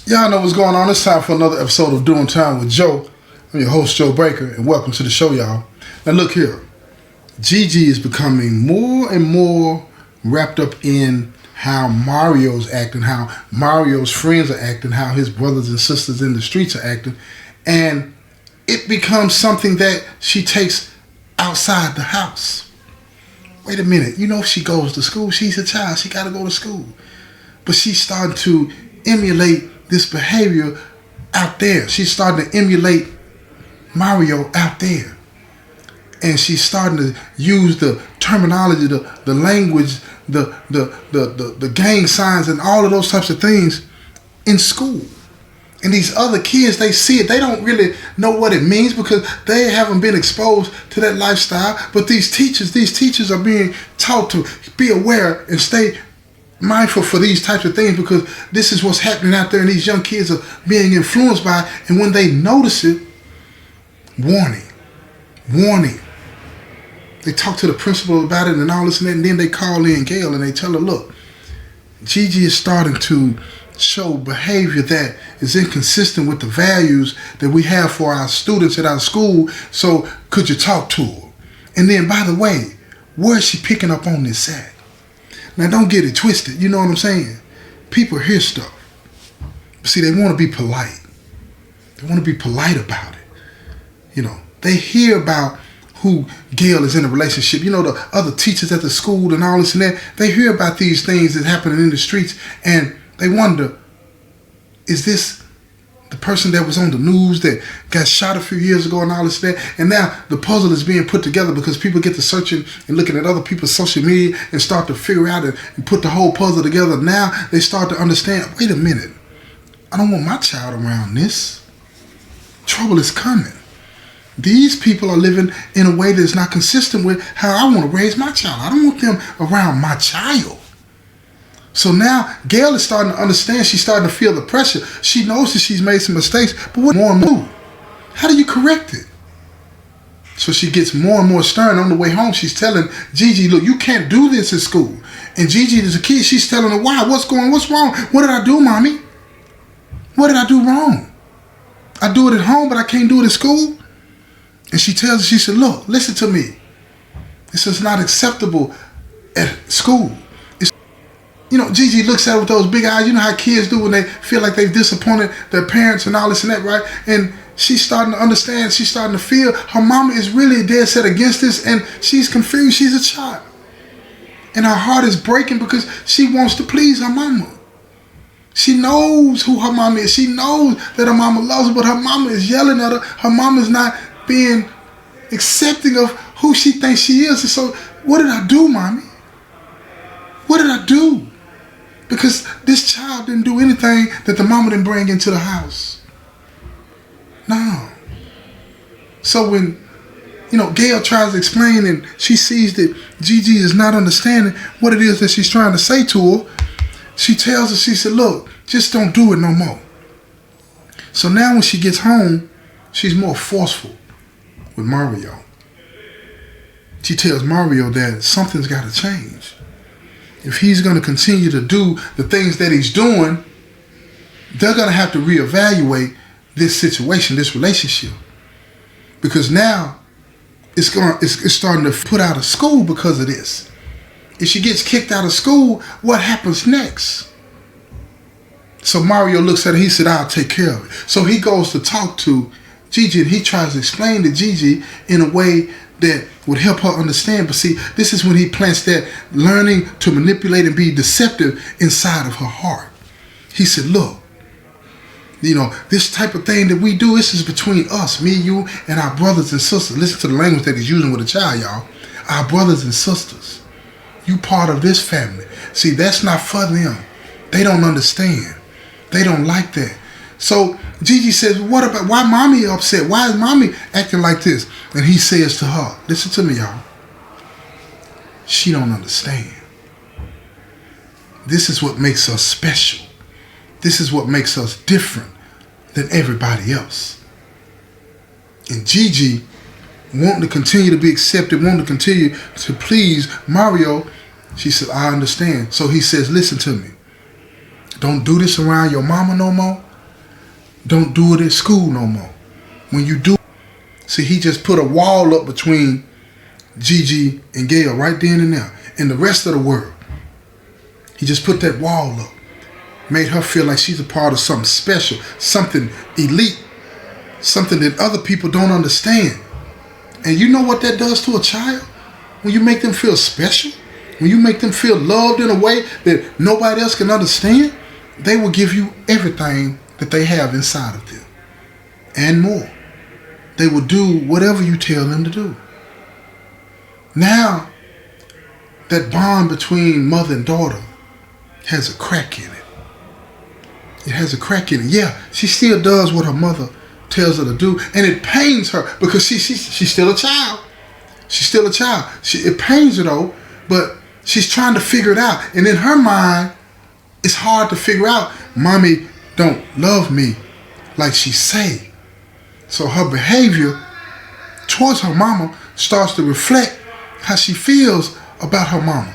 Y'all know what's going on. It's time for another episode of Doing Time with Joe. I'm your host, Joe Baker, and welcome to the show, y'all. Now look here. Gigi is becoming more and more wrapped up in how Mario's acting, how Mario's friends are acting, how his brothers and sisters in the streets are acting. And it becomes something that she takes outside the house. Wait a minute. You know, she goes to school. She's a child. She got to go to school. But she's starting to emulate this behavior out there. She's starting to emulate Mario out there. And she's starting to use the terminology, the language, the gang signs and all of those types of things in school. And these other kids, they see it. They don't really know what it means because they haven't been exposed to that lifestyle. But these teachers are being taught to be aware and stay mindful for these types of things because this is what's happening out there and these young kids are being influenced by it. And when they notice it, warning. They talk to the principal about it and all this and that, and then they call in Gail and they tell her, look, Gigi is starting to show behavior that is inconsistent with the values that we have for our students at our school, so could you talk to her? And then, by the way, where is she picking up on this at? Now, don't get it twisted. You know what I'm saying? People hear stuff. See, they want to be polite. They want to be polite about it. You know, they hear about who Gail is in a relationship. You know, the other teachers at the school and all this and that. They hear about these things that happening in the streets and they wonder, is this the person that was on the news that got shot a few years ago and all this and that? And now the puzzle is being put together because people get to searching and looking at other people's social media and start to figure out and put the whole puzzle together. Now they start to understand, wait a minute, I don't want my child around this. Trouble is coming. These people are living in a way that's not consistent with how I want to raise my child. I don't want them around my child. So now Gail is starting to understand. She's starting to feel the pressure. She knows that she's made some mistakes, but what more and more? How do you correct it? So she gets more and more stern. On the way home, she's telling Gigi, look, you can't do this at school. And Gigi is a kid. She's telling her, why? What's wrong? What did I do, mommy? What did I do wrong? I do it at home, but I can't do it at school. And she tells her, she said, look, listen to me. This is not acceptable at school. You know, Gigi looks at her with those big eyes. You know how kids do when they feel like they've disappointed their parents and all this and that, right? And she's starting to understand. She's starting to feel her mama is really dead set against this, and she's confused. She's a child. And her heart is breaking because she wants to please her mama. She knows who her mama is. She knows that her mama loves her, but her mama is yelling at her. Her mama is not being accepting of who she thinks she is. And so, what did I do, mommy? What did I do? Because this child didn't do anything that the mama didn't bring into the house. No. So when, you know, Gail tries to explain and she sees that Gigi is not understanding what it is that she's trying to say to her, she tells her, she said, look, just don't do it no more. So now when she gets home, she's more forceful with Mario. She tells Mario that something's got to change. If he's going to continue to do the things that he's doing, they're going to have to reevaluate this situation, this relationship. Because now it's starting to put out of school because of this. If she gets kicked out of school, what happens next? So Mario looks at her, he said, I'll take care of it. So he goes to talk to Gigi and he tries to explain to Gigi in a way that would help her understand. But see, this is when he plants that learning to manipulate and be deceptive inside of her heart. He said, look, you know, this type of thing that we do, this is between us, me, you, and our brothers and sisters. Listen to the language that he's using with a child, y'all. Our brothers and sisters. You part of this family. See, that's not for them. They don't understand. They don't like that. So Gigi says, what about, why mommy upset? Why is mommy acting like this? And he says to her, listen to me, y'all. She don't understand. This is what makes us special. This is what makes us different than everybody else. And Gigi, wanting to continue to be accepted, wanting to continue to please Mario, she said, I understand. So he says, listen to me. Don't do this around your mama no more. don't do it at school no more. When you do, see, he just put a wall up between Gigi and Gail right then and there, and the rest of the world. He just put that wall up, made her feel like she's a part of something special, something elite, something that other people don't understand. And you know what that does to a child? When you make them feel special, when you make them feel loved in a way that nobody else can understand, they will give you everything that they have inside of them and more. They will do whatever you tell them to do. Now, that bond between mother and daughter has a crack in it. It has a crack in it. Yeah, she still does what her mother tells her to do, and it pains her because she's still a child. She's still a child. It pains her though, but she's trying to figure it out. And in her mind, it's hard to figure out. Mommy don't love me like she say. So her behavior towards her mama starts to reflect how she feels about her mama.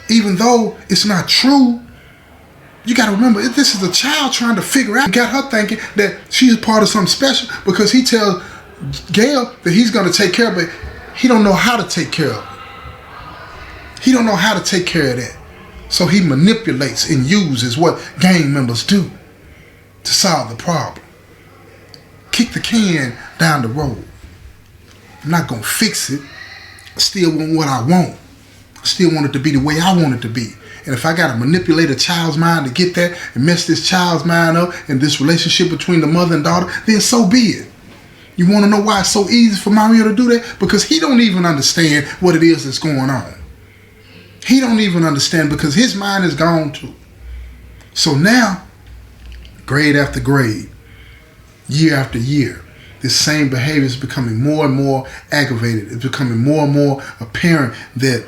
Even though it's not true, you got to remember, this is a child trying to figure out. Got her thinking that she's a part of something special because he tells Gail that he's going to take care of it. He don't know how to take care of it. He don't know how to take care of that. So he manipulates and uses what gang members do to solve the problem. Kick the can down the road. I'm not going to fix it. I still want what I want. I still want it to be the way I want it to be. And if I got to manipulate a child's mind to get that and mess this child's mind up and this relationship between the mother and daughter, then so be it. You want to know why it's so easy for Mario to do that? Because he don't even understand what it is that's going on. He don't even understand because his mind is gone too. So now, grade after grade, year after year, this same behavior is becoming more and more aggravated. It's becoming more and more apparent that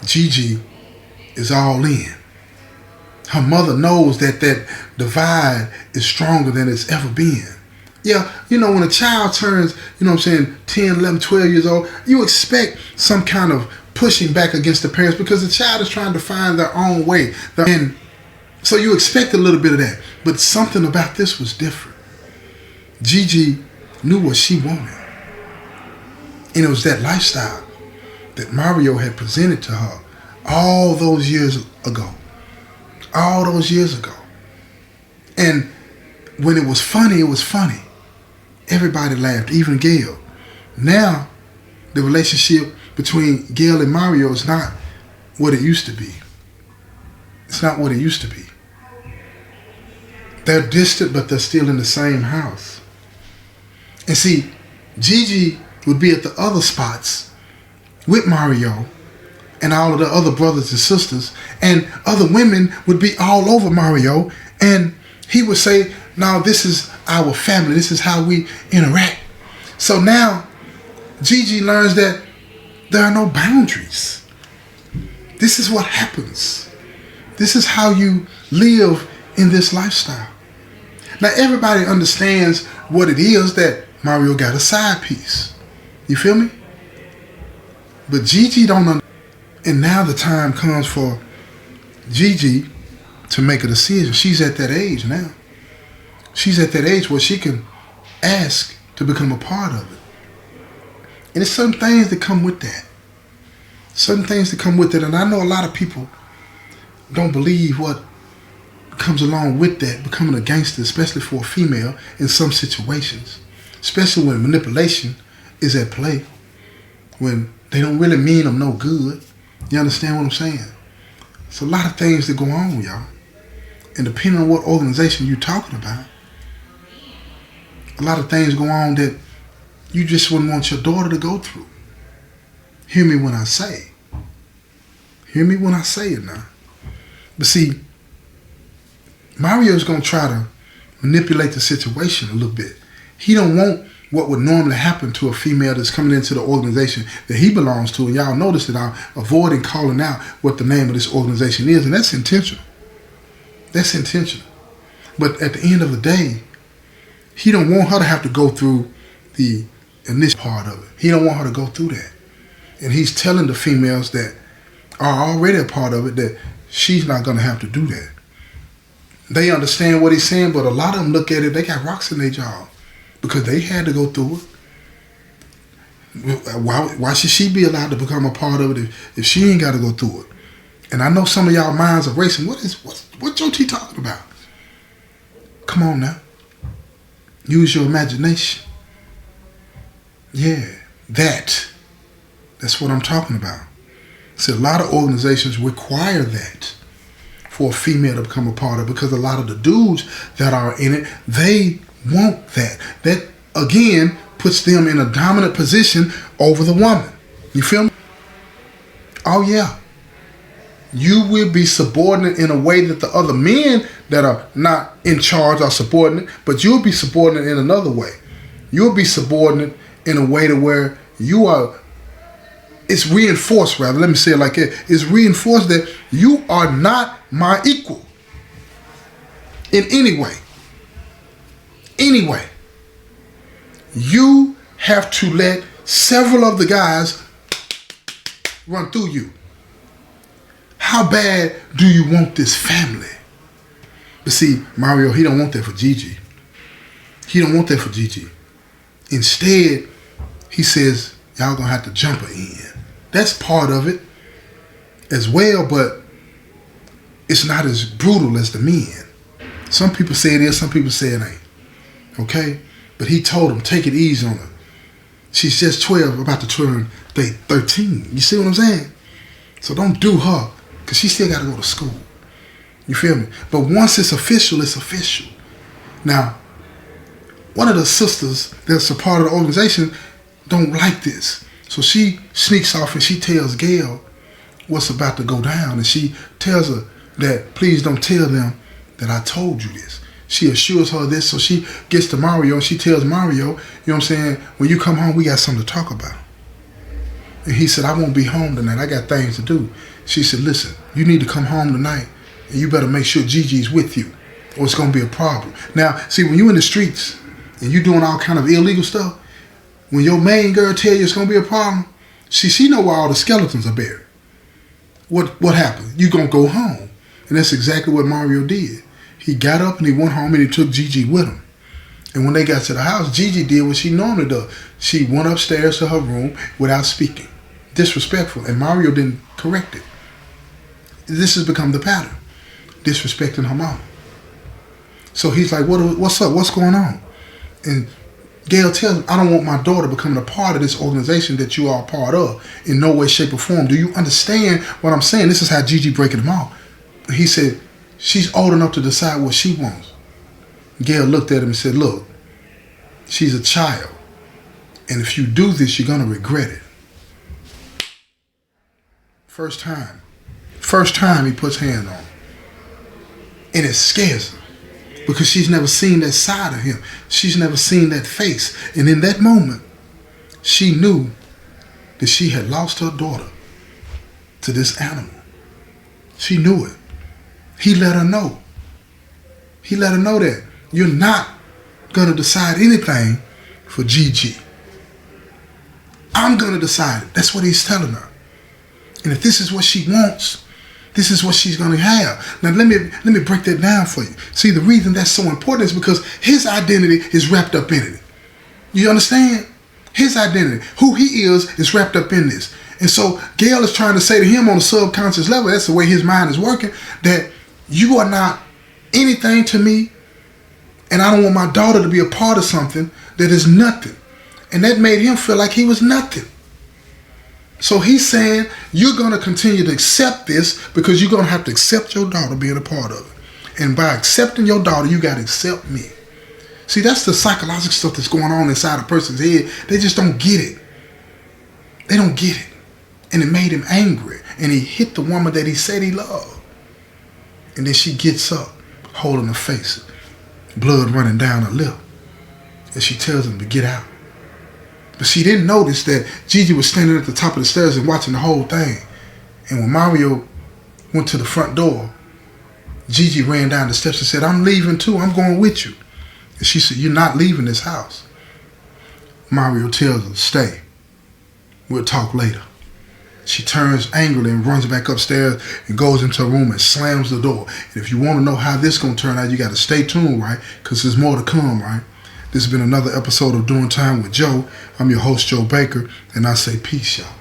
Gigi is all in. Her mother knows that that divide is stronger than it's ever been. Yeah, you know, when a child turns, 10, 11, 12 years old, you expect some kind of pushing back against the parents because the child is trying to find their own way. And so you expect a little bit of that. But something about this was different. Gigi knew what she wanted. And it was that lifestyle that Mario had presented to her all those years ago. All those years ago. And when it was funny, it was funny. Everybody laughed, even Gail. Now, the relationship between Gail and Mario is not what it used to be. It's not what it used to be. They're distant, but they're still in the same house. And see, Gigi would be at the other spots with Mario and all of the other brothers and sisters, and other women would be all over Mario, and he would say, "No, this is our family. This is how we interact." So now, Gigi learns that there are no boundaries. This is what happens. This is how you live in this lifestyle. Now, everybody understands what it is that Mario got a side piece. You feel me? But Gigi don't understand. And now the time comes for Gigi to make a decision. She's at that age now. She's at that age where she can ask to become a part of it. And there's certain things that come with that. Certain things that come with it. And I know a lot of people don't believe what comes along with that, becoming a gangster, especially for a female in some situations. Especially when manipulation is at play. When they don't really mean them no good. You understand what I'm saying? It's a lot of things that go on, y'all. And depending on what organization you're talking about, a lot of things go on that you just wouldn't want your daughter to go through. Hear me when I say. Hear me when I say it now. But see, Mario's going to try to manipulate the situation a little bit. He don't want what would normally happen to a female that's coming into the organization that he belongs to. And y'all notice that I'm avoiding calling out what the name of this organization is. And that's intentional. That's intentional. But at the end of the day, he don't want her to have to go through the initial part of it. He don't want her to go through that. And he's telling the females that are already a part of it that she's not going to have to do that. They understand what he's saying, but a lot of them look at it, they got rocks in their jaw because they had to go through it. Why should she be allowed to become a part of it if she ain't got to go through it? And I know some of y'all minds are racing. What Joe T talking about? Come on now. Use your imagination. Yeah, that's what I'm talking about. See, a lot of organizations require that for a female to become a part of it because a lot of the dudes that are in it, they want that. That, again, puts them in a dominant position over the woman. You feel me? Oh, yeah. You will be subordinate in a way that the other men that are not in charge are subordinate, but you'll be subordinate in another way. You'll be subordinate in a way to where you are, it's reinforced rather, let me say it like that. It's reinforced that you are not my equal in any way. Anyway, you have to let several of the guys run through you. How bad do you want this family? But see, Mario, he don't want that for Gigi. He don't want that for Gigi. Instead, he says, y'all gonna have to jump her in. That's part of it as well, but it's not as brutal as the men. Some people say it is, some people say it ain't. Okay? But he told him, take it easy on her. She's just 12, about to turn 13. You see what I'm saying? So don't do her, because she still got to go to school. You feel me? But once it's official, it's official. Now, one of the sisters that's a part of the organization don't like this. So she sneaks off and she tells Gail what's about to go down. And she tells her that, please don't tell them that I told you this. She assures her this, so she gets to Mario and she tells Mario, you know what I'm saying, when you come home, we got something to talk about. And he said, I won't be home tonight. I got things to do. She said, listen, you need to come home tonight and you better make sure Gigi's with you or it's going to be a problem. Now, see, when you're in the streets and you doing all kind of illegal stuff, when your main girl tell you it's going to be a problem, she know where all the skeletons are buried. What happened? You going to go home. And that's exactly what Mario did. He got up and he went home and he took Gigi with him. And when they got to the house, Gigi did what she normally does. She went upstairs to her room without speaking. Disrespectful. And Mario didn't correct it. This has become the pattern. Disrespecting her mom. So he's like, what's up? What's going on? And Gail tells him, I don't want my daughter becoming a part of this organization that you are a part of in no way, shape, or form. Do you understand what I'm saying? This is how Gigi breaking them off. He said, she's old enough to decide what she wants. Gail looked at him and said, look, she's a child. And if you do this, you're going to regret it. First time he puts hands on her. And it scares her. Because she's never seen that side of him. She's never seen that face. And in that moment, she knew that she had lost her daughter to this animal. She knew it. He let her know. He let her know that you're not going to decide anything for Gigi. I'm going to decide it. That's what he's telling her. And if this is what she wants, this is what she's going to have. Now, let me break that down for you. See, the reason that's so important is because his identity is wrapped up in it. You understand? His identity, who he is wrapped up in this. And so Gail is trying to say to him on a subconscious level, that's the way his mind is working, that you are not anything to me, and I don't want my daughter to be a part of something that is nothing. And that made him feel like he was nothing. So he's saying, you're going to continue to accept this because you're going to have to accept your daughter being a part of it. And by accepting your daughter, you got to accept me. See, that's the psychological stuff that's going on inside a person's head. They just don't get it. They don't get it. And it made him angry. And he hit the woman that he said he loved. And then she gets up, holding her face, blood running down her lip. And she tells him to get out. But she didn't notice that Gigi was standing at the top of the stairs and watching the whole thing. And when Mario went to the front door, Gigi ran down the steps and said, I'm leaving too. I'm going with you. And she said, you're not leaving this house. Mario tells her, stay. We'll talk later. She turns angrily and runs back upstairs and goes into her room and slams the door. And if you want to know how this going to turn out, you got to stay tuned, right? Because there's more to come, right? This has been another episode of Doing Time with Joe. I'm your host, Joe Baker, and I say peace, y'all.